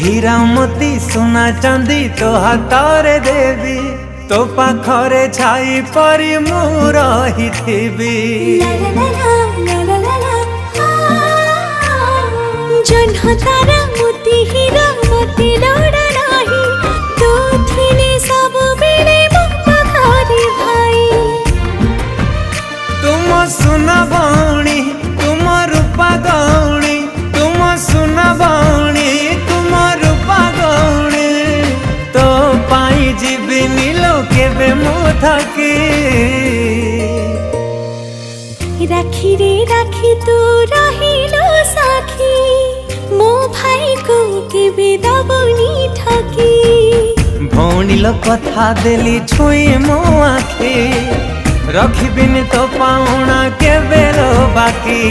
हीरा मोती सोना चांदी तो हाथरे देवी तो पाखरे छाई परी मु रहिथिबी। जन्ह तारा मोती हीरा मोती लोड़ा नाही तो थिने सब बेले मुक्ता थारी भाई। तुम सुना भौणी तुम रूपा गौणी तुम सुना भौणी तुम रूपा गौणी तो पाई जीविनी लोके बे मु थकी। राखी रे राखी तू रहिलो साखी मो भाई को केबे दबनी ठकी। भौणी लो कथा देली छुई मो आखी रखिबिनी तो पाउना केबे लो बाकी।